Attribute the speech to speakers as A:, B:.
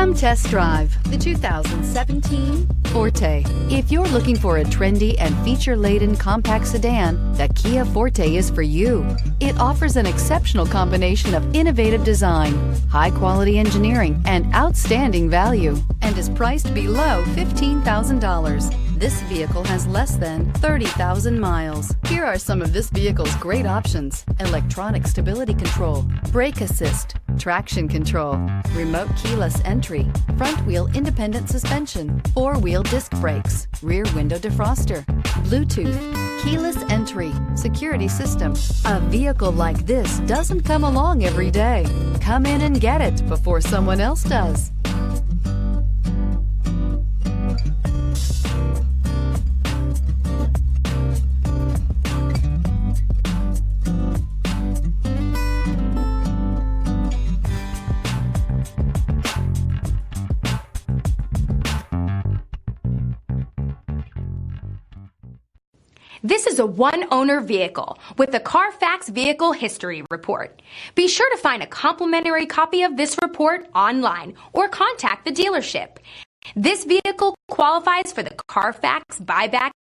A: Come test drive the 2017 Forte. If you're looking for a trendy and feature-laden compact sedan, the Kia Forte is for you. It offers an exceptional combination of innovative design, high-quality engineering, and outstanding value, and is priced below $15,000. This vehicle has less than 30,000 miles. Here are some of this vehicle's great options: electronic stability control, brake assist, traction control, remote keyless entry, front wheel independent suspension, four-wheel disc brakes, rear window defroster, Bluetooth, keyless entry, security system. A vehicle like this doesn't come along every day. Come in and get it before someone else does.
B: This is a one-owner vehicle with the CARFAX Vehicle History Report. Be sure to find a complimentary copy of this report online or contact the dealership. This vehicle qualifies for the CARFAX Buyback